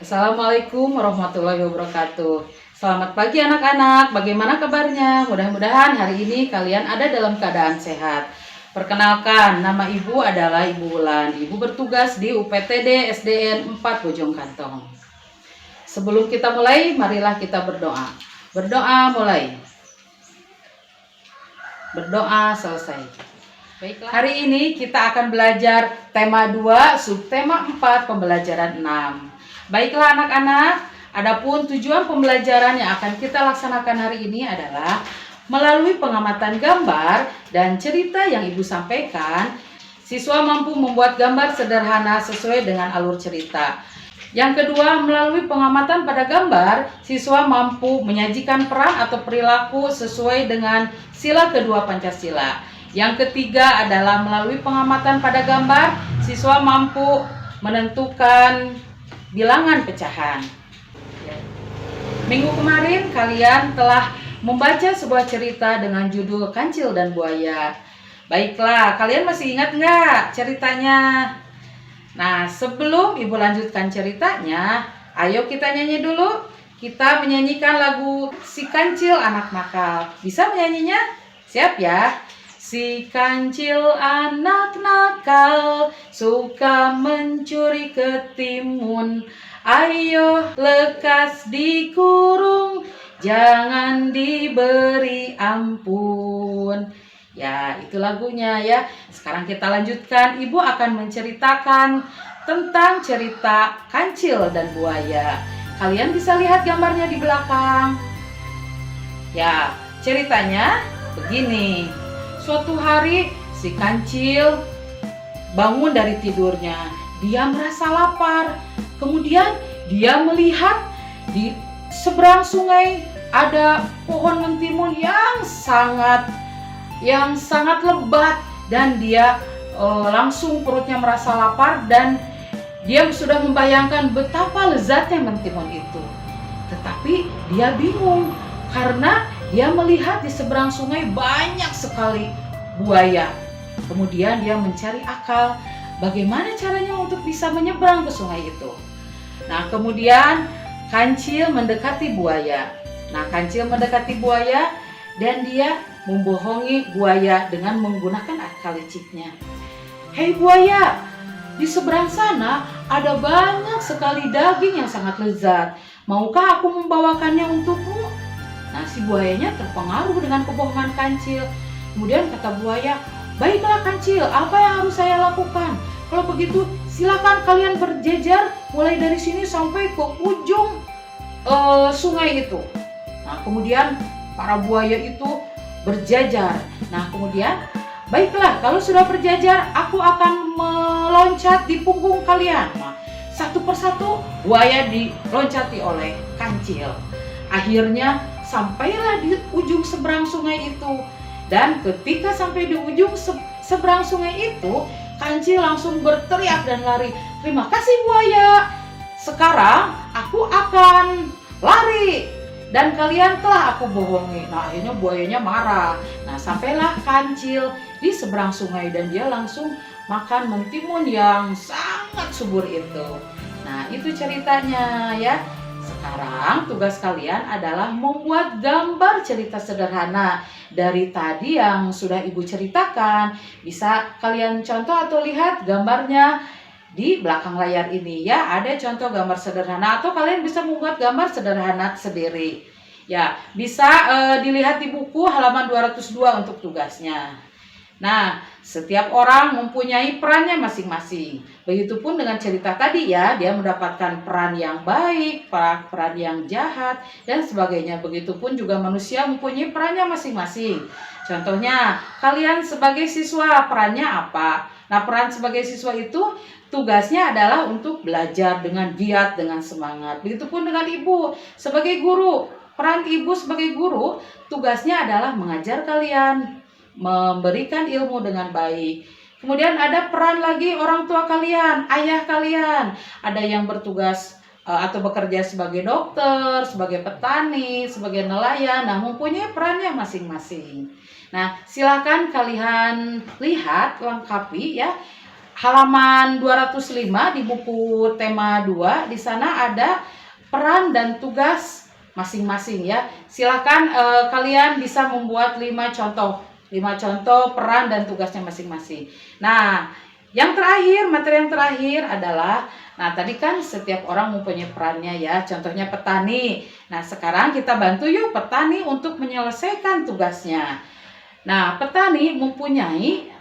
Assalamualaikum warahmatullahi wabarakatuh. Selamat pagi anak-anak, bagaimana kabarnya? Mudah-mudahan hari ini kalian ada dalam keadaan sehat. Perkenalkan, nama ibu adalah Ibu Wulan. Ibu bertugas di UPTD SDN 4 Bojong Kantong. Sebelum kita mulai, marilah kita berdoa. Berdoa mulai. Berdoa selesai. Baiklah. Hari ini kita akan belajar tema 2, subtema 4, pembelajaran 6. Baiklah anak-anak, adapun tujuan pembelajaran yang akan kita laksanakan hari ini adalah melalui pengamatan gambar dan cerita yang Ibu sampaikan, siswa mampu membuat gambar sederhana sesuai dengan alur cerita. Yang kedua, melalui pengamatan pada gambar, siswa mampu menyajikan peran atau perilaku sesuai dengan sila kedua Pancasila. Yang ketiga adalah melalui pengamatan pada gambar, siswa mampu menentukan bilangan pecahan. Minggu kemarin kalian telah membaca sebuah cerita dengan judul Kancil dan Buaya. Baiklah, kalian masih ingat nggak ceritanya? Nah, sebelum Ibu lanjutkan ceritanya, ayo kita nyanyi dulu. Kita menyanyikan lagu Si Kancil Anak Nakal. Bisa menyanyinya? Siap ya? Si kancil anak nakal, suka mencuri ketimun. Ayo lekas dikurung, jangan diberi ampun. Ya, itu lagunya ya. Sekarang kita lanjutkan. Ibu akan menceritakan tentang cerita Kancil dan Buaya. Kalian bisa lihat gambarnya di belakang. Ya, ceritanya begini. Suatu hari si Kancil bangun dari tidurnya. Dia merasa lapar. Kemudian dia melihat di seberang sungai ada pohon mentimun yang sangat lebat, dan dia langsung perutnya merasa lapar dan dia sudah membayangkan betapa lezatnya mentimun itu. Tetapi dia bingung karena dia melihat di seberang sungai banyak sekali buaya. Kemudian dia mencari akal bagaimana caranya untuk bisa menyeberang ke sungai itu. Nah, kemudian Kancil mendekati buaya. Dan dia membohongi buaya dengan menggunakan akal liciknya. Hei buaya, di seberang sana ada banyak sekali daging yang sangat lezat. Maukah aku membawakannya untukmu? Nah, si buayanya terpengaruh dengan kebohongan Kancil. Kemudian kata buaya, baiklah Kancil, apa yang harus saya lakukan? Kalau begitu, silakan kalian berjejer mulai dari sini sampai ke ujung sungai itu. Nah, kemudian para buaya itu berjajar. Nah, kemudian, baiklah, kalau sudah berjajar, aku akan meloncat di punggung kalian. Nah, satu persatu buaya diloncati oleh Kancil. Akhirnya sampailah di ujung seberang sungai itu. Dan ketika sampai di ujung seberang sungai itu, Kancil langsung berteriak dan lari. Terima kasih buaya, sekarang aku akan lari dan kalian telah aku bohongi. Nah, akhirnya buayanya marah. Nah, sampailah Kancil di seberang sungai dan dia langsung makan mentimun yang sangat subur itu. Nah, itu ceritanya ya. Sekarang tugas kalian adalah membuat gambar cerita sederhana dari tadi yang sudah Ibu ceritakan. Bisa kalian contoh atau lihat gambarnya di belakang layar ini ya. Ada contoh gambar sederhana atau kalian bisa membuat gambar sederhana sendiri. Ya, bisa dilihat di buku halaman 202 untuk tugasnya. Nah, setiap orang mempunyai perannya masing-masing. Begitupun dengan cerita tadi ya, dia mendapatkan peran yang baik, peran yang jahat, dan sebagainya. Begitupun juga manusia mempunyai perannya masing-masing. Contohnya, kalian sebagai siswa perannya apa? Nah, peran sebagai siswa itu tugasnya adalah untuk belajar dengan giat, dengan semangat. Begitupun dengan ibu sebagai guru. Peran ibu sebagai guru, tugasnya adalah mengajar kalian, memberikan ilmu dengan baik. Kemudian ada peran lagi orang tua kalian, ayah kalian. Ada yang bertugas atau bekerja sebagai dokter, sebagai petani, sebagai nelayan. Nah, mempunyai perannya masing-masing. Nah, silakan kalian lihat, lengkapi ya. halaman 205 di buku tema 2, di sana ada peran dan tugas masing-masing ya. Silakan kalian bisa membuat 5 contoh. 5 contoh peran dan tugasnya masing-masing. Nah, yang terakhir, materi yang terakhir adalah, nah tadi kan setiap orang mempunyai perannya ya, contohnya petani. Nah, sekarang kita bantu yuk petani untuk menyelesaikan tugasnya. Nah, petani mempunyai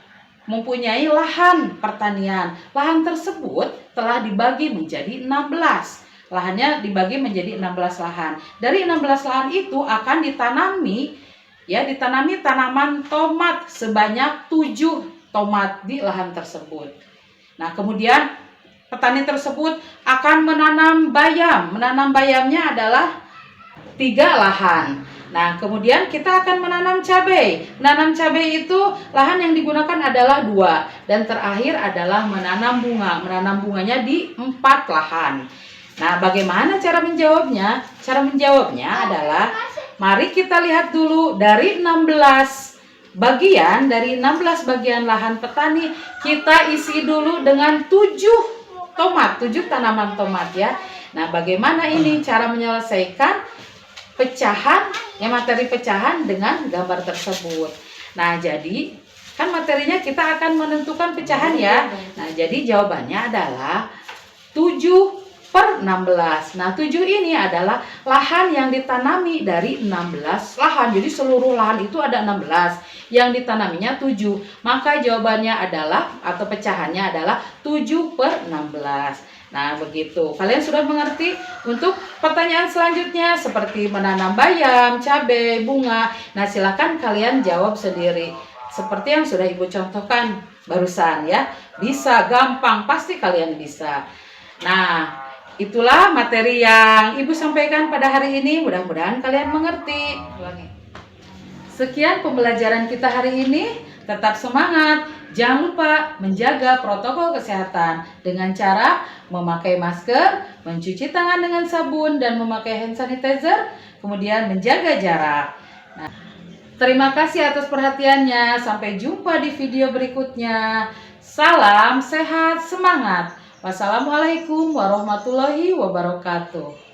lahan pertanian. Lahan tersebut telah dibagi menjadi 16. Lahannya dibagi menjadi 16 lahan. Dari 16 lahan itu akan ditanami tanaman tomat sebanyak 7 tomat di lahan tersebut. Nah, kemudian petani tersebut akan menanam bayam. Menanam bayamnya adalah 3 lahan. Nah, kemudian kita akan menanam cabai. Menanam cabai itu lahan yang digunakan adalah 2. Dan terakhir adalah menanam bunga. Menanam bunganya di 4 lahan. Nah, bagaimana cara menjawabnya? Cara menjawabnya adalah, mari kita lihat dulu dari 16 bagian lahan petani, kita isi dulu dengan 7 tomat, 7 tanaman tomat ya. Nah, bagaimana ini cara menyelesaikan pecahan, materi pecahan dengan gambar tersebut. Nah, jadi kan materinya kita akan menentukan pecahan ya. Nah, jadi jawabannya adalah 7/16. Nah, 7 ini adalah lahan yang ditanami dari 16 lahan. Jadi seluruh lahan itu ada 16, yang ditanaminya 7. Maka jawabannya adalah, atau pecahannya adalah 7/16. Nah, begitu. Kalian sudah mengerti? Untuk pertanyaan selanjutnya seperti menanam bayam, cabai, bunga. Nah, silakan kalian jawab sendiri. Seperti yang sudah Ibu contohkan barusan ya. Bisa, gampang, pasti kalian bisa. Nah, itulah materi yang Ibu sampaikan pada hari ini. Mudah-mudahan kalian mengerti. Sekian pembelajaran kita hari ini. Tetap semangat. Jangan lupa menjaga protokol kesehatan dengan cara memakai masker, mencuci tangan dengan sabun, dan memakai hand sanitizer, kemudian menjaga jarak. Nah, terima kasih atas perhatiannya. Sampai jumpa di video berikutnya. Salam sehat, semangat. Wassalamualaikum warahmatullahi wabarakatuh.